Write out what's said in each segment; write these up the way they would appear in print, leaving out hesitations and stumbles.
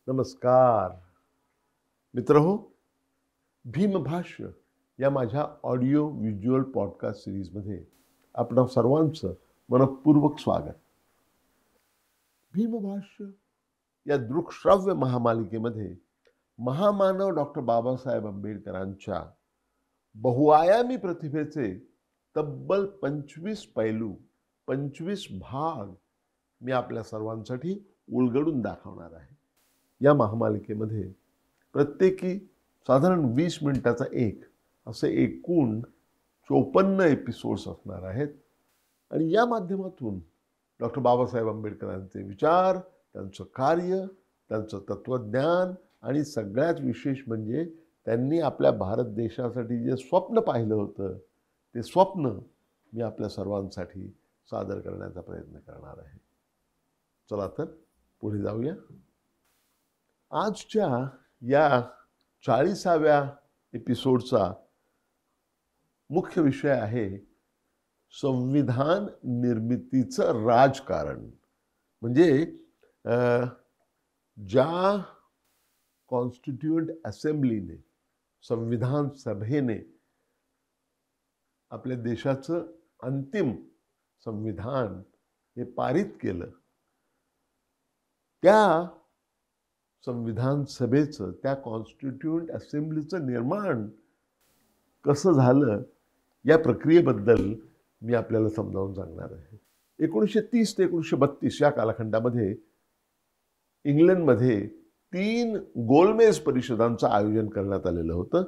नमस्कार मित्रहो, भीमभाष्य या माझ्या ऑडिओ व्हिज्युअल पॉडकास्ट सिरीजमध्ये आपणा सर्वांचं मनपूर्वक स्वागत. भीमभाष्य या दृकश्राव्य महामालिकेमध्ये महामानव डॉक्टर बाबासाहेब आंबेडकरांच्या बहुआयामी प्रतिभेचे तब्बल 25 पैलू, 25 भाग मी आपल्या सर्वांसाठी उलगडून दाखवणार आहे. या महामालिकेमध्ये प्रत्येकी साधारण 20 मिनिटाचा एक असे एकूण 54 एपिसोड्स असणार आहेत. आणि या माध्यमातून डॉक्टर बाबासाहेब आंबेडकरांचे विचार, त्यांचं कार्य, त्यांचं तत्त्वज्ञान आणि सगळ्यात विशेष म्हणजे त्यांनी आपल्या भारत देशासाठी जे स्वप्न पाहिलं होतं ते स्वप्न मी आपल्या सर्वांसाठी सादर करण्याचा प्रयत्न करणार आहे. चला तर पुढे जाऊया. आजच्या या 40व्या एपिसोडचा मुख्य विषय आहे संविधान निर्मितीचं राजकारण. म्हणजे ज्या कॉन्स्टिट्यूएंट असेंब्लीने, संविधान सभेने आपल्या देशाचं अंतिम संविधान हे पारित केलं, त्या संविधान सभेचं, त्या कॉन्स्टिट्यूएंट असेंब्लीचं निर्माण कसं झालं या प्रक्रियेबद्दल मी आपल्याला समजावून सांगणार आहे. 1930 ते 1932 या कालखंडामध्ये इंग्लंडमध्ये 3 गोलमेज परिषदांचं आयोजन करण्यात आलेलं होतं.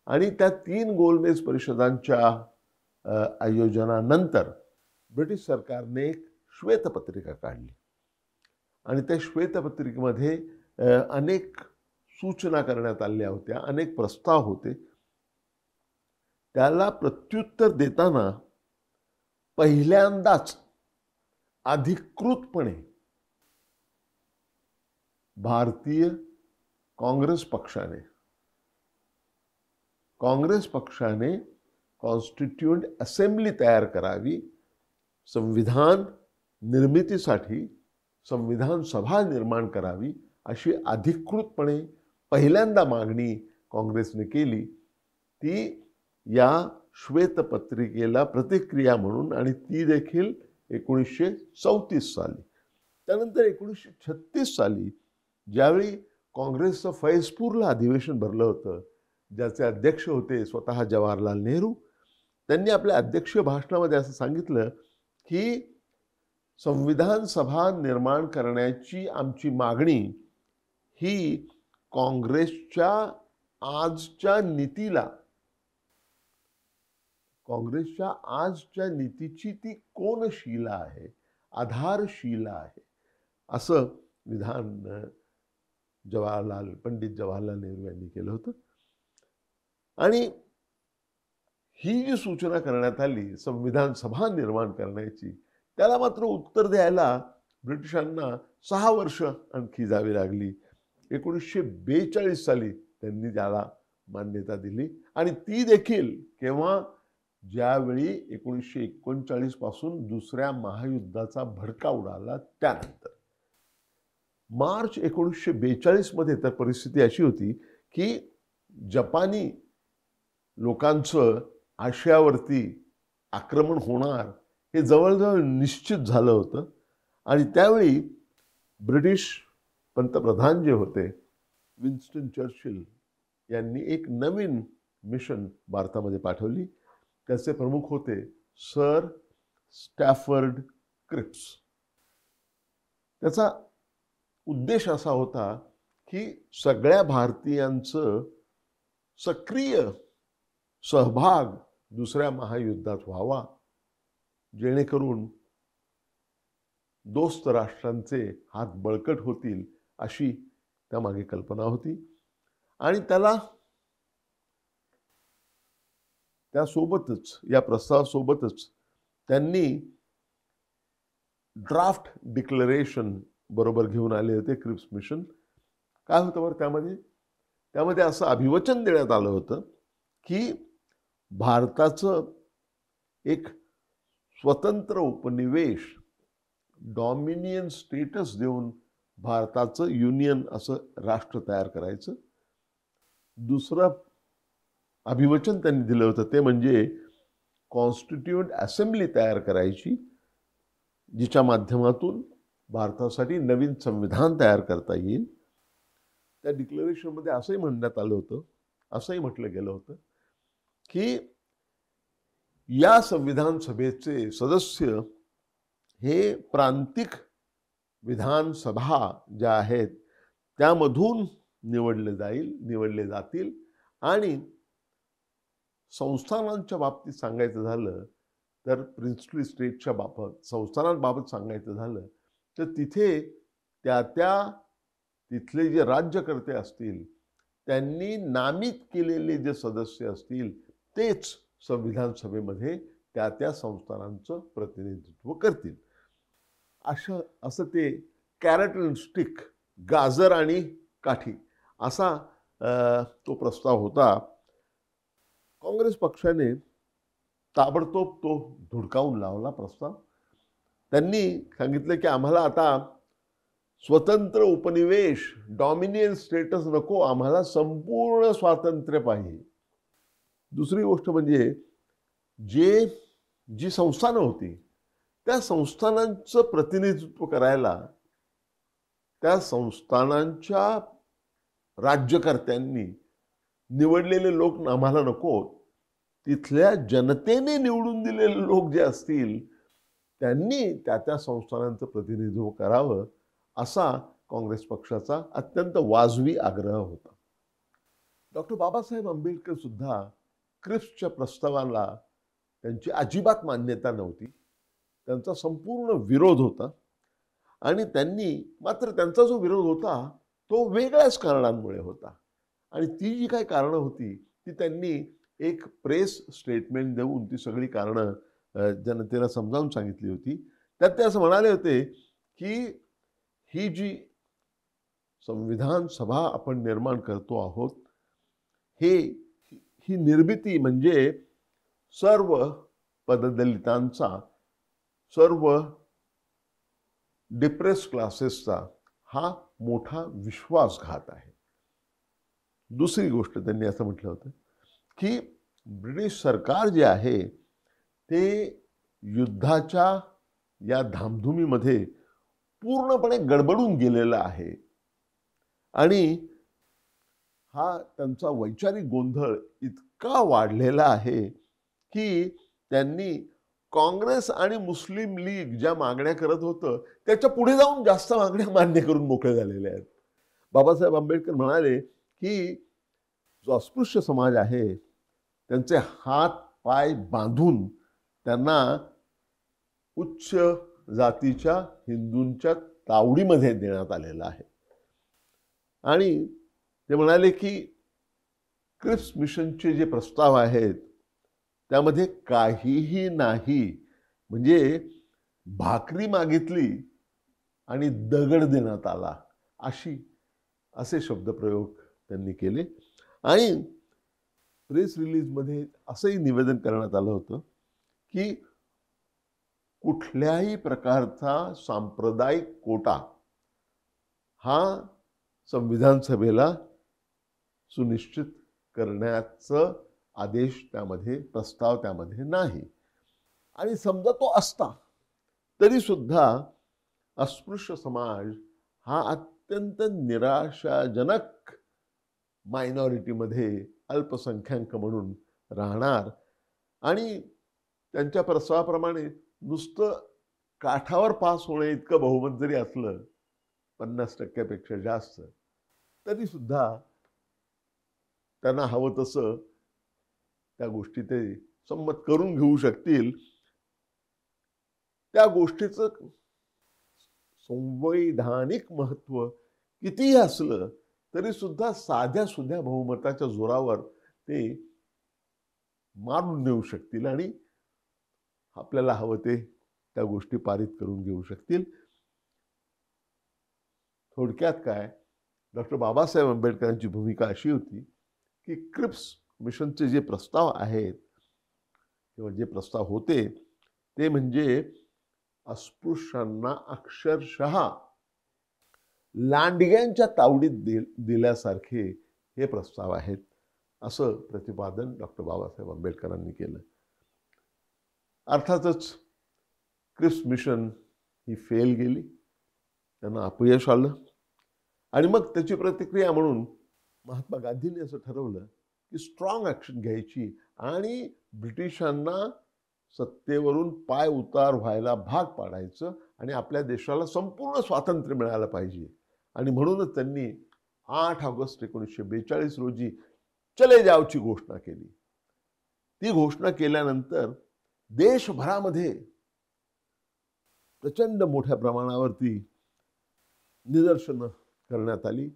आणि त्या 3 गोलमेज परिषदांच्या आयोजनानंतर ब्रिटिश सरकारने एक श्वेतपत्रिका काढली. आणि त्या श्वेतपत्रिकेमध्ये अनेक सूचना करण्यात आल्या होत्या, अनेक प्रस्ताव होते. त्याला प्रत्युत्तर देताना पहिल्यांदाच अधिकृतपणे भारतीय काँग्रेस पक्षाने कॉन्स्टिट्यूएंट असेंब्ली तयार करावी, संविधान निर्मितीसाठी संविधान सभा निर्माण करावी अशी अधिकृतपणे पहिल्यांदा मागणी काँग्रेसने केली. ती या श्वेतपत्रिकेला प्रतिक्रिया म्हणून, आणि ती देखील 1934 साली. त्यानंतर 1936 साली ज्यावेळी काँग्रेसचं फैजपूरला अधिवेशन भरलं होतं, ज्याचे अध्यक्ष होते स्वतः जवाहरलाल नेहरू, त्यांनी आपल्या अध्यक्षीय भाषणामध्ये असं सांगितलं की संविधान सभा निर्माण करण्याची आमची मागणी ही काँग्रेसच्या आजच्या नीतीची ती कोनशिला आहे, आधारशिला आहे, असं विधान पंडित जवाहरलाल नेहरू यांनी केलं होतं. आणि ही जी सूचना करण्यात आली संविधान सभा निर्माण करण्याची, त्याला मात्र उत्तर द्यायला ब्रिटिशांना 6 वर्ष आणखी जावी लागली. 1942 साली त्यांनी त्याला मान्यता दिली. आणि ती देखील केव्हा, ज्यावेळी 1939 पासून दुसऱ्या महायुद्धाचा भडका उडाला त्यानंतर. मार्च 1942 मध्ये तर परिस्थिती अशी होती की जपानी लोकांचं आशियावरती आक्रमण होणार हे जवळजवळ निश्चित झालं होतं. आणि त्यावेळी ब्रिटिश पंतप्रधान जे होते विन्स्टन चर्चिल यांनी एक नवीन मिशन भारतामध्ये पाठवली. त्याचे प्रमुख होते सर स्टॅफर्ड क्रिप्स. त्याचा उद्देश असा होता की सगळ्या भारतीयांचं सक्रिय सहभाग दुसऱ्या महायुद्धात व्हावा, जेणेकरून दोस्त राष्ट्रांचे हात बळकट होतील अशी त्यामागे कल्पना होती. आणि त्यासोबतच, या प्रस्तावासोबतच त्यांनी ड्राफ्ट डिक्लेरेशन बरोबर घेऊन आले होते क्रिप्स मिशन. काय होतं बरं त्यामध्ये असं अभिवचन देण्यात आलं होतं की भारताचं एक स्वतंत्र उपनिवेश, डॉमिनियन स्टेटस देऊन भारताचं युनियन असं राष्ट्र तयार करायचं. दुसरं अभिवचन त्यांनी दिलं होतं ते म्हणजे कॉन्स्टिट्यूएंट असेंब्ली तयार करायची, जिच्या माध्यमातून भारतासाठी नवीन संविधान तयार करता येईल. त्या डिक्लेरेशनमध्ये असंही म्हणण्यात आलं होतं, असंही म्हटलं गेलं होतं की या संविधान सभेचे सदस्य हे प्रांतिक विधानसभा ज्या आहेत त्यामधून निवडले जातील आणि संस्थानांच्या बाबतीत सांगायचं झालं तर प्रिन्सली स्टेटच्या बाबत संस्थानांबाबत सांगायचं झालं तर तिथे तिथले जे राज्यकर्ते असतील त्यांनी नामित केलेले जे सदस्य असतील तेच संविधान सभेमध्ये त्या संस्थानांचं प्रतिनिधित्व करतील. असं ते कॅरेट अँड स्टिक, गाजर आणि काठी असा तो प्रस्ताव होता. काँग्रेस पक्षाने ताबडतोब तो धुडकावून लावला प्रस्ताव. त्यांनी सांगितलं की आम्हाला आता स्वतंत्र उपनिवेश, डॉमिनियन स्टेटस नको, आम्हाला संपूर्ण स्वातंत्र्य पाहिजे. दुसरी गोष्ट म्हणजे जी संस्थानं होती त्या संस्थानांचं प्रतिनिधित्व करायला त्या संस्थानांच्या राज्यकर्त्यांनी निवडलेले लोक आम्हाला नको, तिथल्या जनतेने निवडून दिलेले लोक जे असतील त्यांनी त्या संस्थानांचं प्रतिनिधित्व करावं असा काँग्रेस पक्षाचा अत्यंत वाजवी आग्रह होता. डॉक्टर बाबासाहेब आंबेडकर सुद्धा क्रिप्सच्या प्रस्तावाला त्यांची अजिबात मान्यता नव्हती, त्यांचा संपूर्ण विरोध होता. आणि मात्र त्यांचा जो विरोध होता तो वेगळ्याच कारणांमुळे होता. आणि ती जी काही कारणं होती ती त्यांनी एक प्रेस स्टेटमेंट देऊन ती सगळी कारणं जनतेला समजावून सांगितली होती. त्यात ते असं म्हणाले होते की ही जी संविधान सभा आपण निर्माण करतो आहोत ही निर्मिती म्हणजे सर्व पददलितांचा, सर्व डिप्रेस क्लासेसचा हा मोठा विश्वासघात आहे. दुसरी गोष्ट त्यांनी असं म्हटलं होतं की ब्रिटिश सरकार जे आहे ते युद्धाच्या या धामधुमीमध्ये पूर्णपणे गडबडून गेलेला आहे आणि हा त्यांचा वैचारिक गोंधळ इतका वाढलेला आहे की त्यांनी काँग्रेस आणि मुस्लिम लीग ज्या मागण्या करत होतं त्याच्या पुढे जाऊन जास्त मागण्या मान्य करून मोकळे झालेले आहेत. बाबासाहेब आंबेडकर म्हणाले की जो अस्पृश्य समाज आहे त्यांचे हात पाय बांधून त्यांना उच्च जातीच्या हिंदूंच्या तावडीमध्ये देण्यात आलेला आहे. आणि ते म्हणाले की क्रिप्स मिशनचे जे प्रस्ताव आहेत त्यामध्ये काहीही नाही, म्हणजे भाकरी मागितली आणि दगड देण्यात आला असे शब्दप्रयोग त्यांनी केले. आणि प्रेस रिलीजमध्ये असंही निवेदन करण्यात आलं होतं की कुठल्याही प्रकारचा सांप्रदायिक कोटा हा संविधान सभेला सुनिश्चित करण्याचं आदेश प्रस्ताव त्यामध्ये नाही. आणि समजा तो असता तरी सुद्धा अस्पृश्य समाज हा अत्यंत निराशाजनक मायनॉरिटीमध्ये अल्पसंख्याक म्हणून राहणार आणि त्यांच्या प्रस्तावाप्रमाणे नुसतं काठावर पास होणे इतकं बहुमत जरी असलं 50% जास्त तरी सुद्धा त्यांना हवं तसं त्या गोष्टी ते संमत करून घेऊ शकतील. त्या गोष्टीचं संवैधानिक महत्व कितीही असलं तरी सुद्धा साध्या सुध्या बहुमताच्या जोरावर ते मारून नेऊ शकतील आणि आपल्याला हवं ते त्या गोष्टी पारित करून घेऊ शकतील. थोडक्यात काय, डॉक्टर बाबासाहेब आंबेडकरांची भूमिका अशी होती की क्रिप्स मिशनचे जे प्रस्ताव आहेत किंवा जे प्रस्ताव होते ते म्हणजे अस्पृश्यांना अक्षरशः लांडग्यांच्या तावडीत दिल्यासारखे हे प्रस्ताव आहेत, असं प्रतिपादन डॉक्टर बाबासाहेब आंबेडकरांनी केलं. अर्थातच क्रिप्स मिशन ही फेल गेली, त्यांना अपयश आलं. आणि मग त्याची प्रतिक्रिया म्हणून महात्मा गांधींनी असं ठरवलं की स्ट्रॉंग ॲक्शन घ्यायची आणि ब्रिटिशांना सत्तेवरून पाय उतार व्हायला भाग पाडायचं आणि आपल्या देशाला संपूर्ण स्वातंत्र्य मिळालं पाहिजे. आणि म्हणूनच त्यांनी 8 ऑगस्ट 1942 रोजी चले जावची घोषणा केली. ती घोषणा केल्यानंतर देशभरामध्ये प्रचंड मोठ्या प्रमाणावरती निदर्शनं करण्यात आली,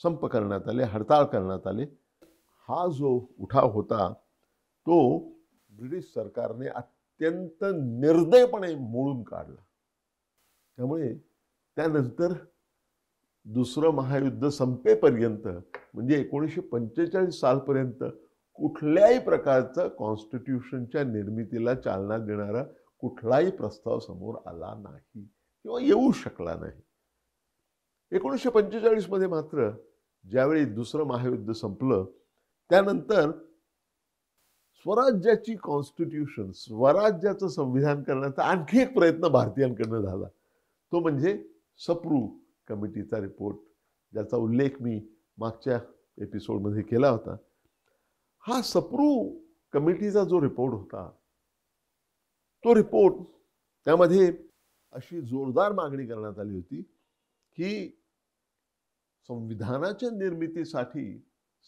संप करण्यात आले, हडताळ करण्यात आले. हा जो उठाव होता तो ब्रिटिश सरकारने अत्यंत निर्दयपणे मोडून काढला. त्यामुळे त्यानंतर दुसरं महायुद्ध संपेपर्यंत म्हणजे 1945 सालपर्यंत कुठल्याही प्रकारचा कॉन्स्टिट्यूशनच्या निर्मितीला चालना देणारा कुठलाही प्रस्ताव समोर आला नाही किंवा येऊ शकला नाही. 1945 मध्ये मात्र ज्यावेळी दुसरं महायुद्ध संपलं त्यानंतर स्वराज्याची कॉन्स्टिट्यूशन, स्वराज्याचं संविधान करण्याचा आणखी एक प्रयत्न भारतीयांकडनं झाला. तो म्हणजे सप्रू कमिटीचा रिपोर्ट, ज्याचा उल्लेख मी मागच्या एपिसोडमध्ये केला होता. हा सप्रू कमिटीचा जो रिपोर्ट होता तो रिपोर्ट, त्यामध्ये अशी जोरदार मागणी करण्यात आली होती की संविधानाच्या निर्मितीसाठी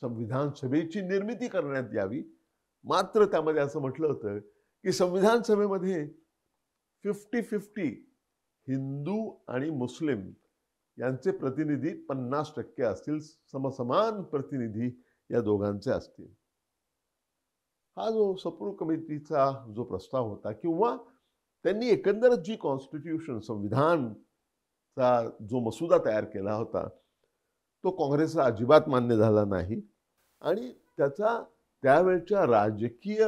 संविधान सभेची निर्मिती करण्यात यावी. मात्र त्यामध्ये असं म्हटलं होतं की संविधान सभेमध्ये 50-50 हिंदू आणि मुस्लिम यांचे प्रतिनिधी 50% असतील, समसमान प्रतिनिधी या दोघांचे असतील. हा जो सप्रू कमिटीचा जो प्रस्ताव होता किंवा त्यांनी एकंदरच जी कॉन्स्टिट्यूशन संविधानचा जो मसुदा तयार केला होता तो काँग्रेसला अजिबात मान्य झाला नाही आणि त्याचा त्यावेळच्या राजकीय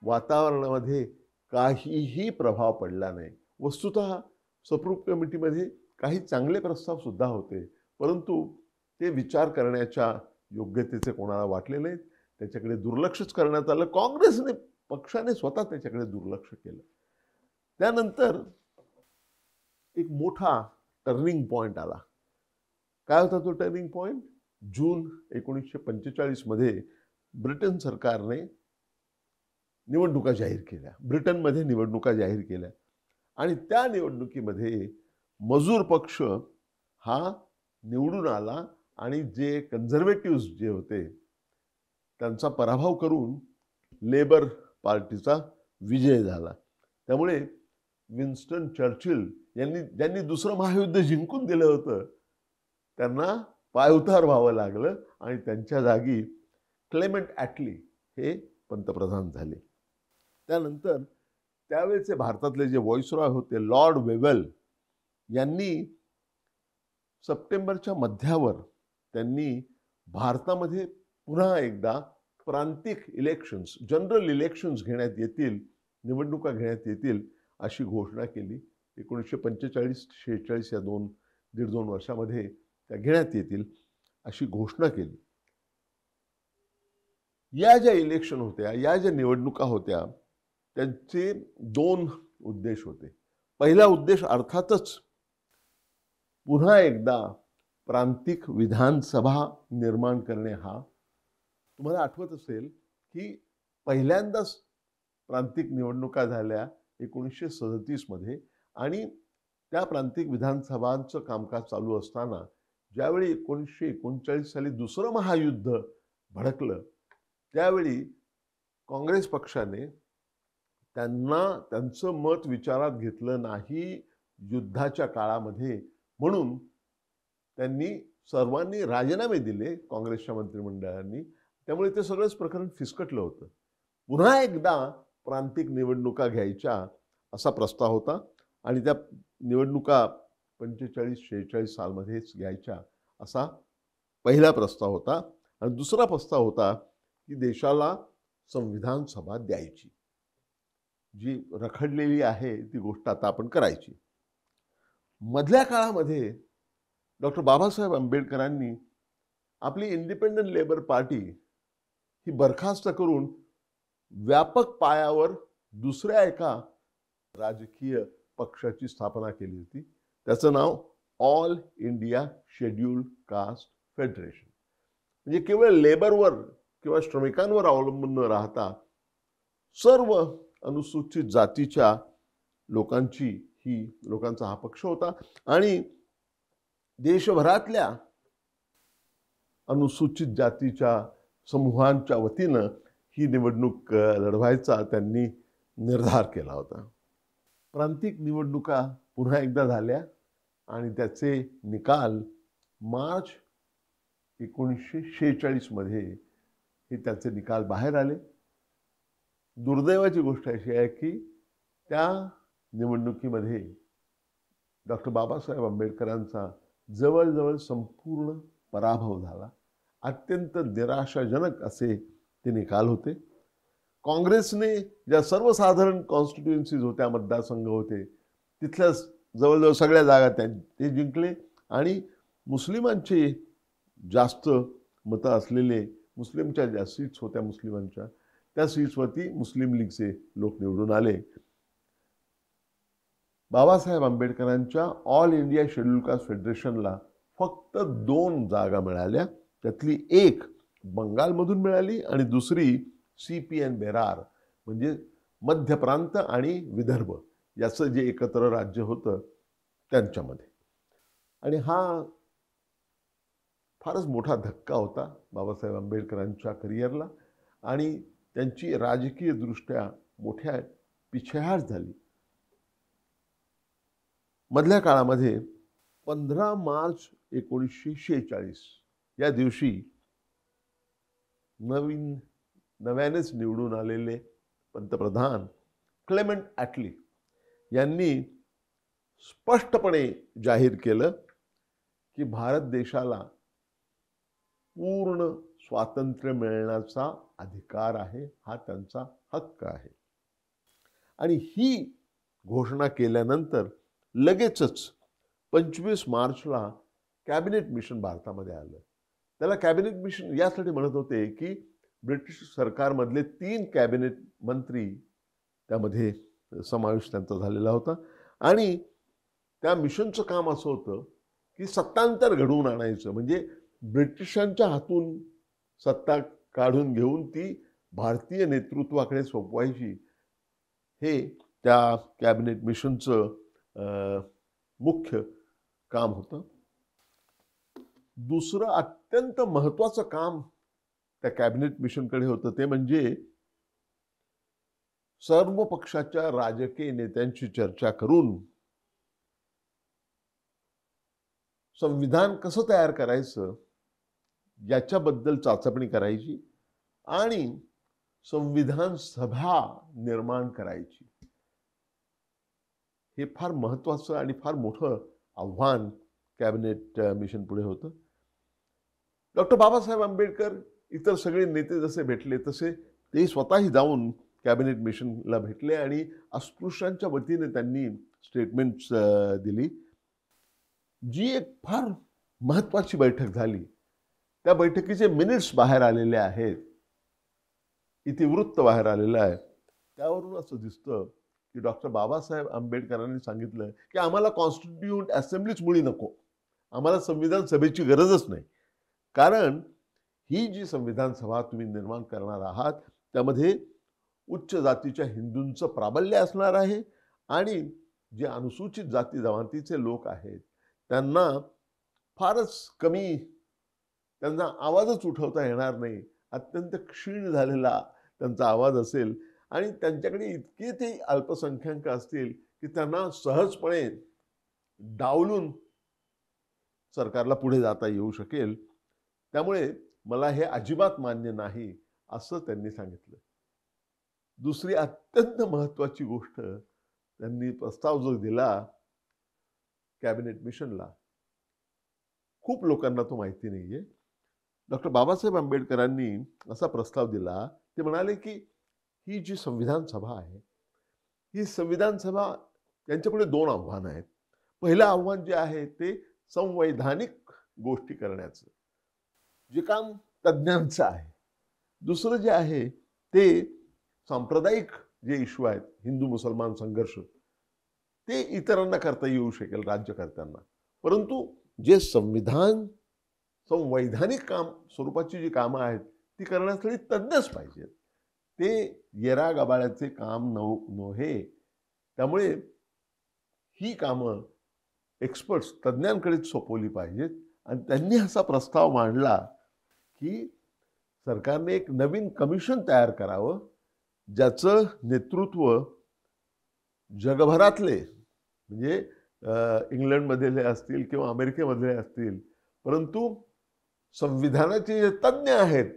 वातावरणामध्ये काहीही प्रभाव पडला नाही. वस्तुतः सप्रू कमिटीमध्ये काही चांगले प्रस्ताव सुद्धा होते, परंतु ते विचार करण्याच्या योग्यतेचे कोणाला वाटले नाहीत. त्याच्याकडे दुर्लक्षच करण्यात आलं. काँग्रेसने पक्षाने स्वतः त्याच्याकडे दुर्लक्ष केलं. त्यानंतर एक मोठा टर्निंग पॉइंट आला. काय होता तो टर्निंग पॉइंट? जून 1945 मध्ये ब्रिटन सरकारने निवडणुका जाहीर केल्या. ब्रिटनमध्ये निवडणुका जाहीर केल्या आणि त्या निवडणुकीमध्ये मजूर पक्ष हा निवडून आला आणि जे कन्झर्वेटिव्ह जे होते त्यांचा पराभव करून लेबर पार्टीचा विजय झाला. त्यामुळे विन्स्टन चर्चिल ज्यांनी दुसरं महायुद्ध जिंकून दिलं होतं त्यांना पायउतार व्हावं लागलं आणि त्यांच्या जागी क्लेमेंट ॲटली हे पंतप्रधान झाले. त्यानंतर त्यावेळेचे भारतातले जे व्हाईसरॉय होते लॉर्ड वेवेल यांनी सप्टेंबरच्या मध्यावर त्यांनी भारतामध्ये पुन्हा एकदा प्रांतिक इलेक्शन्स, जनरल इलेक्शन्स घेण्यात येतील, निवडणुका घेण्यात येतील अशी घोषणा केली. 1945-46 या 1.5-2 वर्षामध्ये त्या घेण्यात येतील अशी घोषणा केली. या ज्या इलेक्शन होत्या, या ज्या निवडणुका होत्या त्यांचे 2 उद्देश होते. पहिला उद्देश अर्थातच पुन्हा एकदा प्रांतिक विधानसभा निर्माण करणे. हा तुम्हाला आठवत असेल की पहिल्यांदाच प्रांतिक निवडणुका झाल्या 1937 मध्ये आणि त्या प्रांतिक विधानसभांचं कामकाज चालू असताना ज्यावेळी 1939 साली दुसरं महायुद्ध भडकलं त्यावेळी काँग्रेस पक्षाने त्यांचं मत विचारात घेतलं नाही युद्धाच्या काळामध्ये, म्हणून त्यांनी सर्वांनी राजीनामे दिले काँग्रेसच्या मंत्रिमंडळांनी. त्यामुळे ते सगळंच प्रकरण फिसकटलं होतं. पुन्हा एकदा प्रांतिक निवडणुका घ्यायच्या असा प्रस्ताव होता आणि त्या निवडणुका 45-46 सालमध्येच घ्यायच्या असा पहिला प्रस्ताव होता. आणि दुसरा प्रस्ताव होता की देशाला संविधान सभा द्यायची. जी रखडलेली आहे ती गोष्ट आता आपण करायची. मधल्या काळामध्ये डॉक्टर बाबासाहेब आंबेडकरांनी आपली इंडिपेंडंट लेबर पार्टी ही बरखास्त करून व्यापक पायावर दुसऱ्या एका राजकीय पक्षाची स्थापना केली होती. त्याचं नाव All India scheduled caste federation. म्हणजे केवळ लेबरवर किंवा श्रमिकांवर अवलंबून न राहता सर्व अनुसूचित जातीच्या लोकांचा हा पक्ष होता आणि देशभरातल्या अनुसूचित जातीच्या समूहांच्या वतीनं ही निवडणूक लढवायचा त्यांनी निर्धार केला होता. प्रांतिक निवडणुका पुन्हा एकदा झाल्या आणि त्याचे निकाल मार्च 1946 मध्ये हे त्याचे निकाल बाहेर आले. दुर्दैवाची गोष्ट अशी आहे की त्या निवडणुकीमध्ये डॉक्टर बाबासाहेब आंबेडकरांचा जवळजवळ संपूर्ण पराभव झाला. अत्यंत निराशाजनक असे ते निकाल होते. काँग्रेसने ज्या सर्वसाधारण कॉन्स्टिट्युएन्सीज होत्या, मतदारसंघ होते, तिथल्या जवळजवळ सगळ्या जागा ते जिंकले आणि मुस्लिमांचे जास्त मतं असलेले मुस्लिमच्या ज्या सीट्स होत्या मुस्लिमांच्या त्या सीट्सवरती मुस्लिम लीगचे लोक निवडून आले. बाबासाहेब आंबेडकरांच्या ऑल इंडिया शेड्यूल कास्ट फेडरेशनला फक्त 2 जागा मिळाल्या. त्यातली एक बंगालमधून मिळाली आणि दुसरी CPN बेरार म्हणजे मध्य प्रांत आणि विदर्भ याचं जे एकत्र राज्य होतं त्यांच्यामध्ये. आणि हा फारच मोठा धक्का होता बाबासाहेब आंबेडकरांच्या करिअरला आणि त्यांची राजकीय दृष्ट्या मोठ्या पिछेहाट झाली. मधल्या काळामध्ये 15 मार्च 1946 या दिवशी नव्यानेच निवडून आलेले पंतप्रधान क्लेमेंट ॲटली यांनी स्पष्टपणे जाहीर केलं की भारत देशाला पूर्ण स्वातंत्र्य मिळण्याचा अधिकार आहे, हा त्यांचा हक्क आहे. आणि ही घोषणा केल्यानंतर लगेचच 25 मार्चला कॅबिनेट मिशन भारतामध्ये आलं. त्याला कॅबिनेट मिशन यासाठी म्हणत होते की ब्रिटिश सरकारमधले 3 कॅबिनेट मंत्री त्यामध्ये समावेश त्यांचा झालेला होता आणि त्या मिशनचं काम असं होतं की सत्तांतर घडवून आणायचं, म्हणजे ब्रिटिशांच्या हातून सत्ता काढून घेऊन ती भारतीय नेतृत्वाकडे सोपवायची. हे त्या कॅबिनेट मिशनचं मुख्य काम होतं. दुसरं अत्यंत महत्त्वाचं काम त्या कॅबिनेट मिशनकडे होतं ते म्हणजे सर्व पक्षाच्या राजकीय नेत्यांची चर्चा करून संविधान कसं तयार करायचं याच्याबद्दल चाचपणी करायची आणि संविधान सभा निर्माण करायची. हे फार महत्त्वाचं आणि फार मोठं आव्हान कॅबिनेट मिशन पुढे होतं. डॉक्टर बाबासाहेब आंबेडकर इतर सगळे नेते जसे भेटले तसे ते स्वतःही जाऊन कॅबिनेट मिशनला भेटले आणि अस्पृश्यांच्या वतीने त्यांनी स्टेटमेंट्स दिली. जी एक फार महत्त्वाची बैठक झाली त्या बैठकीचे मिनिट्स बाहेर आलेले आहेत, इतिवृत्त बाहेर आलेलं आहे. त्यावरून असं दिसतं की डॉक्टर बाबासाहेब आंबेडकरांनी सांगितलं की आम्हाला कॉन्स्टिट्यूंट असेंब्लीच मुळी नको, आम्हाला संविधान सभेची गरजच नाही, कारण ही जी संविधान सभा तुम्ही निर्माण करणार आहात त्यामध्ये उच्च जातीच्या हिंदूंचं प्राबल्य असणार आहे आणि जे अनुसूचित जाती जमातीचे लोक आहेत त्यांना फारच कमी, त्यांना आवाजच उठवता येणार नाही, अत्यंत क्षीण झालेला त्यांचा आवाज असेल आणि त्यांच्याकडे इतके ते अल्पसंख्याक असतील की त्यांना सहजपणे डावलून सरकारला पुढे जाता येऊ शकेल. त्यामुळे मला हे अजिबात मान्य नाही असं त्यांनी सांगितलं. दुसरी अत्यंत महत्त्वाची गोष्ट त्यांनी प्रस्ताव जो दिला कॅबिनेट मिशनला, खूप लोकांना तो माहिती नाहीये. डॉक्टर बाबासाहेब आंबेडकरांनी असा प्रस्ताव दिला, ते म्हणाले की ही जी संविधान सभा आहे ही संविधान सभा त्यांच्यापुढे 2 आव्हानं आहेत. पहिलं आव्हान जे आहे ते संवैधानिक गोष्टी करण्याचं जे काम तज्ज्ञांचं आहे. दुसरं जे आहे ते सांप्रदायिक जे इश्यू आहेत, हिंदू मुसलमान संघर्ष, ते इतरांना करता येऊ शकेल राज्यकर्त्यांना. परंतु जे संवैधानिक काम स्वरूपाची जी कामं आहेत ती करण्यासाठी तज्ज्ञच पाहिजेत. ते येरागबाळ्याचे काम नव्हे. त्यामुळे ही कामं एक्सपर्ट्स तज्ज्ञांकडेच सोपवली पाहिजेत. आणि त्यांनी असा प्रस्ताव मांडला की सरकारने एक नवीन कमिशन तयार करावं, ज्याचं नेतृत्व जगभरातले म्हणजे इंग्लंडमधले असतील किंवा अमेरिकेमधले असतील, परंतु संविधानाचे जे तज्ज्ञ आहेत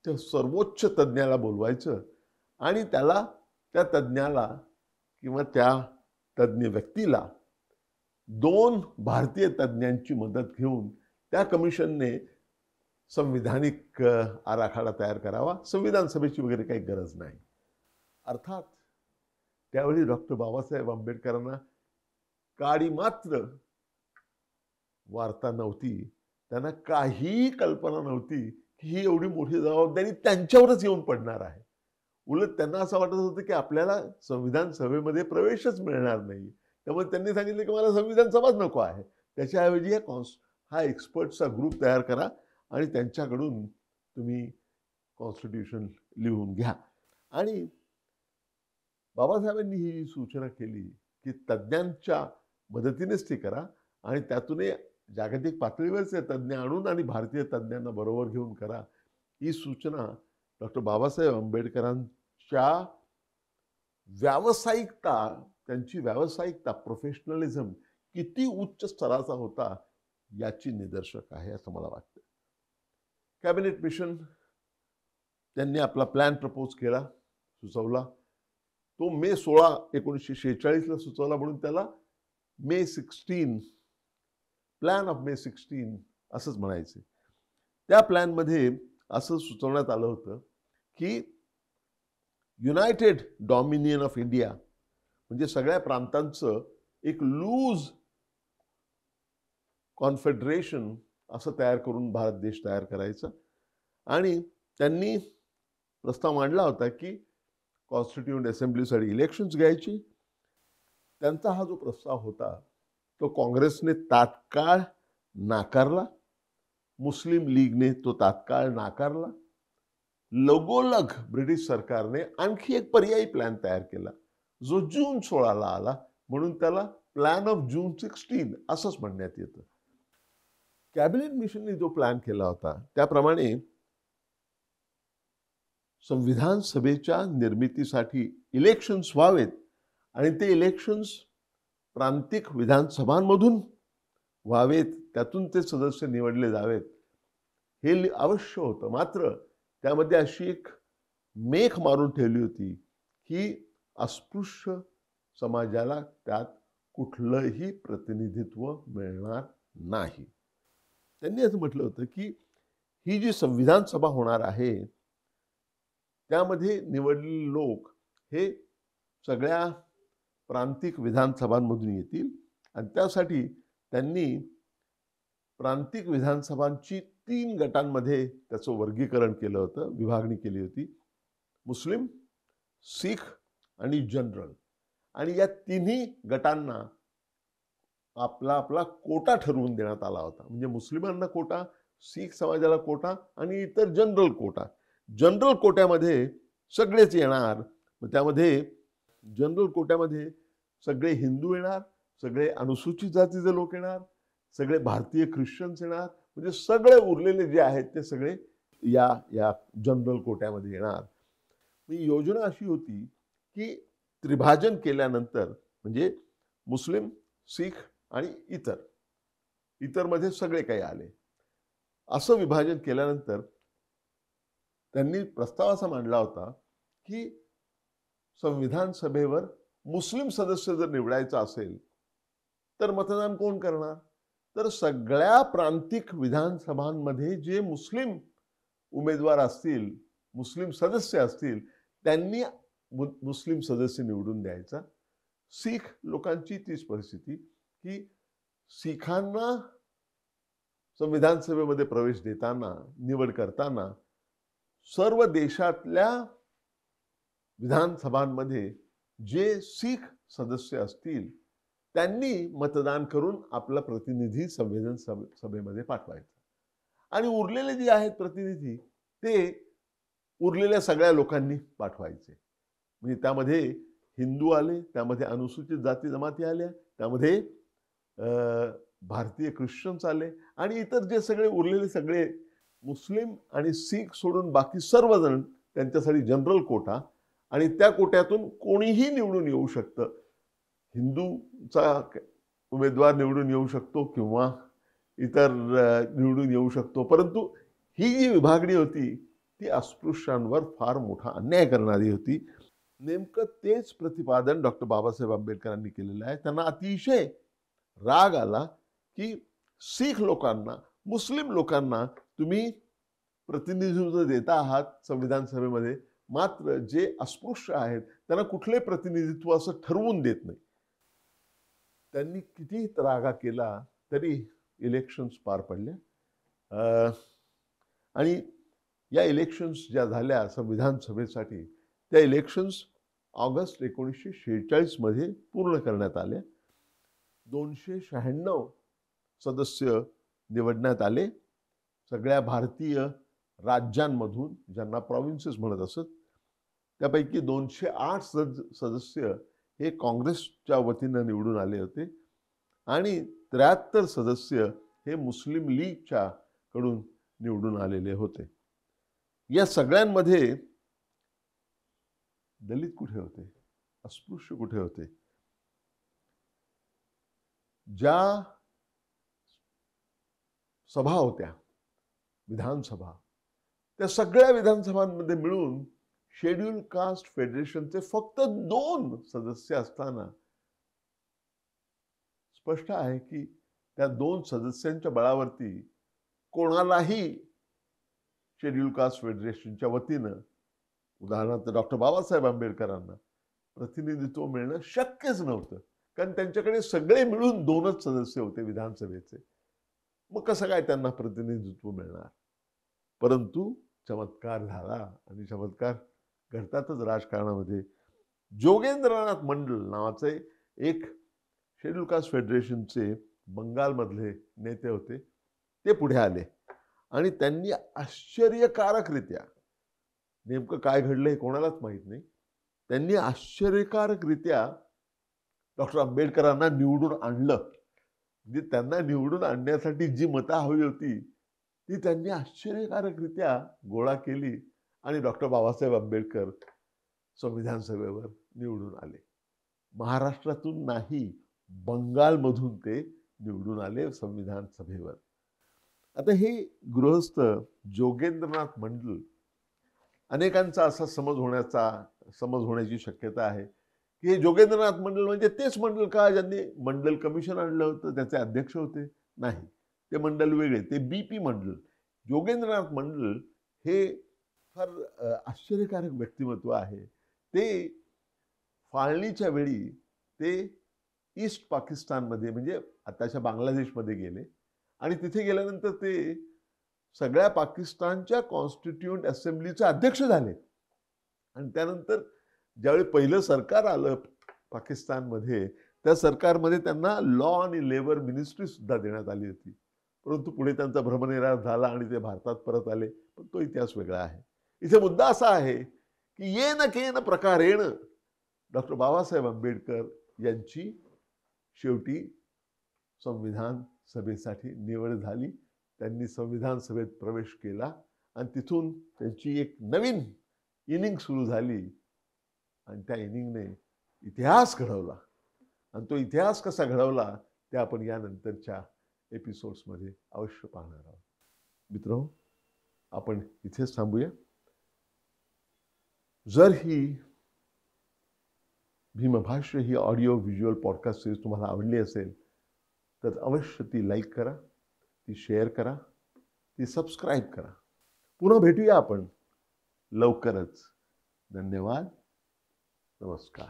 त्या सर्वोच्च तज्ज्ञाला बोलवायचं आणि त्या तज्ज्ञाला किंवा त्या तज्ज्ञ व्यक्तीला 2 भारतीय तज्ज्ञांची मदत घेऊन त्या कमिशनने संविधानिक आराखडा तयार करावा. संविधान सभेची वगैरे काही गरज नाही. अर्थात त्यावेळी डॉक्टर बाबासाहेब आंबेडकरांना काडी मात्र वार्ता नव्हती. त्यांना काही कल्पना नव्हती की ही एवढी मोठी जबाबदारी त्यांच्यावरच येऊन पडणार आहे. उलट त्यांना असं वाटत होतं की आपल्याला संविधान सभेमध्ये प्रवेशच मिळणार नाही. त्यामुळे त्यांनी सांगितलं की मला संविधान सभाच नको आहे. त्याच्याऐवजी हा एक्सपर्टचा ग्रुप तयार करा आणि त्यांच्याकडून तुम्ही कॉन्स्टिट्यूशन लिहून घ्या. आणि बाबासाहेबांनी ही सूचना केली की तज्ज्ञांच्या मदतीनेच ती करा आणि त्यातून जागतिक पातळीवरचे तज्ज्ञ आणून आणि भारतीय तज्ज्ञांना बरोबर घेऊन करा. ही सूचना डॉक्टर बाबासाहेब आंबेडकरांच्या त्यांची व्यावसायिकता प्रोफेशनलिझम किती उच्च स्तराचा होता याची निदर्शक आहे असं मला वाटतं. कॅबिनेट मिशन त्यांनी आपला प्लॅन प्रपोज केला, सुचवला. तो मे 16, 1946 सुचवला म्हणून त्याला मे 16 प्लॅन ऑफ मे 16 असंच म्हणायचे. त्या प्लॅनमध्ये असं सुचवण्यात आलं होतं की युनायटेड डॉमिनियन ऑफ इंडिया म्हणजे सगळ्या प्रांतांचं एक लूज कॉन्फेडरेशन असं तयार करून भारत देश तयार करायचा. आणि त्यांनी प्रस्ताव मांडला होता की कॉन्स्टिट्यूएंट असेंब्लीसाठी इलेक्शन्स घ्यायची. त्यांचा हा जो प्रस्ताव होता तो काँग्रेसने तात्काळ नाकारला. मुस्लिम लीगने तो तात्काळ नाकारला. लगोलग ब्रिटिश सरकारने आणखी एक पर्यायी प्लॅन तयार केला जो जून 16 आला, म्हणून त्याला प्लॅन ऑफ जून 16 असंच म्हणण्यात येतं. कॅबिनेट मिशनने जो प्लॅन केला होता त्याप्रमाणे संविधान सभेच्या निर्मितीसाठी इलेक्शन्स व्हावेत आणि ते इलेक्शन्स प्रांतिक विधानसभांमधून व्हावेत, त्यातून ते सदस्य निवडले जावेत हे अवश्य होतं. मात्र त्यामध्ये अशी एक मेख मारून ठेवली होती की अस्पृश्य समाजाला त्यात कुठलंही प्रतिनिधित्व मिळणार नाही. त्यांनी असं म्हटलं होतं की ही जी संविधान सभा होणार आहे त्यामध्ये निवडलेले लोक हे सगळ्या प्रांतिक विधानसभांमधून येतील आणि त्यासाठी त्यांनी प्रांतिक विधानसभांची 3 गटांमध्ये त्याचं वर्गीकरण केलं होतं, विभागणी केली होती. मुस्लिम, सिख आणि जनरल. आणि या तिन्ही गटांना आपला आपला कोटा ठरवून देण्यात आला होता. म्हणजे मुस्लिमांना कोटा, सिख समाजाला कोटा आणि इतर जनरल कोटा. जनरल कोट्यामध्ये सगळेच येणार. त्यामध्ये जनरल कोट्यामध्ये सगळे हिंदू येणार, सगळे अनुसूचित जातीचे लोक येणार, सगळे भारतीय ख्रिश्चन्स येणार. म्हणजे सगळे उरलेले जे आहेत ते सगळे या जनरल कोट्यामध्ये येणार. ही योजना अशी होती की त्रिभाजन केल्यानंतर म्हणजे मुस्लिम, सिख आणि इतर मध्ये सगळे काही आले. असं विभाजन केल्यानंतर त्यांनी प्रस्ताव असा मांडला होता की संविधान सभेवर मुस्लिम सदस्य जर निवडायचा असेल तर मतदान कोण करणार? तर सगळ्या प्रांतिक विधानसभांमध्ये जे मुस्लिम उमेदवार असतील, मुस्लिम सदस्य असतील, त्यांनी मुस्लिम सदस्य निवडून द्यायचा. सिख लोकांची तीच परिस्थिती की शीखांना संविधान सभेमध्ये प्रवेश देताना, निवड करताना सर्व देशातल्या विधानसभांमध्ये जे शीख सदस्य असतील त्यांनी मतदान करून आपला प्रतिनिधी संविधान सभेमध्ये पाठवायचा आणि उरलेले जे आहेत प्रतिनिधी ते उरलेल्या सगळ्या लोकांनी पाठवायचे. म्हणजे त्यामध्ये हिंदू आले, त्यामध्ये अनुसूचित जाती जमाती आल्या, त्यामध्ये भारतीय ख्रिश्चन्स आले आणि इतर जे सगळे उरलेले सगळे मुस्लिम आणि शीख सोडून बाकी सर्वजण त्यांच्यासाठी जनरल कोटा आणि त्या कोट्यातून कोणीही निवडून येऊ शकतं. हिंदूचा उमेदवार निवडून येऊ शकतो किंवा इतर निवडून येऊ शकतो. परंतु ही जी विभागणी होती ती अस्पृश्यांवर फार मोठा अन्याय करणारी होती. नेमकं तेच प्रतिपादन डॉक्टर बाबासाहेब आंबेडकरांनी केलेलं आहे. त्यांना अतिशय राग आला की शीख लोकांना, मुस्लिम लोकांना तुम्ही प्रतिनिधित्व देता आहात संविधान सभेमध्ये, मात्र जे अस्पृश्य आहेत त्यांना कुठले प्रतिनिधित्व असं ठरवून देत नाही. त्यांनी किती त्रागा केला तरी इलेक्शन्स पार पडले आणि या इलेक्शन्स ज्या झाल्या संविधान सभेसाठी त्या इलेक्शन्स ऑगस्ट 1946 मध्ये पूर्ण करण्यात आल्या. 296 सदस्य निवडण्यात आले. सगळ्या भारतीय राज्यांमधून, ज्यांना प्रॉव्हिन्सेस म्हणत असत, त्यापैकी 208 सदस्य हे काँग्रेसच्या वतीनं निवडून आले होते आणि 73 सदस्य हे मुस्लिम लीगच्या कडून निवडून आलेले होते. या सगळ्यांमध्ये दलित कुठे होते, अस्पृश्य कुठे होते? ज्या सभा होत्या विधानसभा, त्या सगळ्या विधानसभांमध्ये मिळून शेड्यूल कास्ट फेडरेशनचे फक्त 2 सदस्य असताना स्पष्ट आहे की त्या 2 सदस्यांच्या बळावरती कोणालाही शेड्यूल कास्ट फेडरेशनच्या वतीनं, उदाहरणार्थ डॉक्टर बाबासाहेब आंबेडकरांना प्रतिनिधित्व मिळणं शक्यच नव्हतं. कारण त्यांच्याकडे सगळे मिळून 2च सदस्य होते विधानसभेचे. मग कसं काय त्यांना प्रतिनिधित्व मिळणार? परंतु चमत्कार झाला आणि चमत्कार घडतातच राजकारणामध्ये. जोगेंद्रनाथ मंडल नावाचे एक शेड्यूल कास्ट फेडरेशनचे बंगालमधले नेते होते. ते पुढे आले आणि त्यांनी आश्चर्यकारकरित्या, नेमकं काय घडलं हे कोणालाच माहीत नाही, त्यांनी आश्चर्यकारकरित्या डॉक्टर आंबेडकरांना निवडून आणलं. म्हणजे त्यांना निवडून आणण्यासाठी जी मतं हवी होती ती त्यांनी आश्चर्यकारकरित्या गोळा केली आणि डॉक्टर बाबासाहेब आंबेडकर संविधान सभेवर निवडून आले. महाराष्ट्रातून नाही, बंगालमधून ते निवडून आले संविधान सभेवर. आता हे गृहस्थ जोगेंद्रनाथ मंडल, अनेकांचा असा समज होण्याची शक्यता आहे की हे जोगेंद्रनाथ मंडल म्हणजे तेच मंडल का ज्यांनी मंडल कमिशन आणलं होतं, त्याचे अध्यक्ष होते? नाही, ते मंडल वेगळे, ते BP मंडल. जोगेंद्रनाथ मंडल हे फार आश्चर्यकारक व्यक्तिमत्व आहे. ते फाळणीच्या वेळी ते ईस्ट पाकिस्तानमध्ये, म्हणजे आताच्या बांगलादेशमध्ये गेले आणि तिथे गेल्यानंतर ते सगळ्या पाकिस्तानच्या कॉन्स्टिट्यूंट असेंब्लीचे अध्यक्ष झाले. आणि त्यानंतर ज्यावेळी पहिलं सरकार आलं पाकिस्तानमध्ये, त्या सरकारमध्ये त्यांना लॉ आणि लेबर मिनिस्ट्री सुद्धा देण्यात आली होती. परंतु पुढे त्यांचा भ्रमनिरास झाला आणि ते भारतात परत आले. पण तो इतिहास वेगळा आहे. इथे मुद्दा असा आहे की येन केन प्रकारेण डॉक्टर बाबासाहेब आंबेडकर यांची शेवटी संविधान सभेसाठी निवड झाली. त्यांनी संविधान सभेत प्रवेश केला आणि तिथून त्यांची एक नवीन इनिंग सुरू झाली आणि त्या इनिंगने इतिहास घडवला. आणि तो इतिहास कसा घडवला ते आपण यानंतरच्या एपिसोड्समध्ये अवश्य पाहणार आहोत. मित्रांनो, आपण इथेच थांबूया. जर ही भीमभाष्य ही ऑडिओ व्हिज्युअल पॉडकास्ट सिरीज तुम्हाला आवडली असेल तर अवश्य ती लाईक करा, ती शेअर करा, ती सबस्क्राईब करा. पुन्हा भेटूया आपण लवकरच. धन्यवाद. नमस्कार.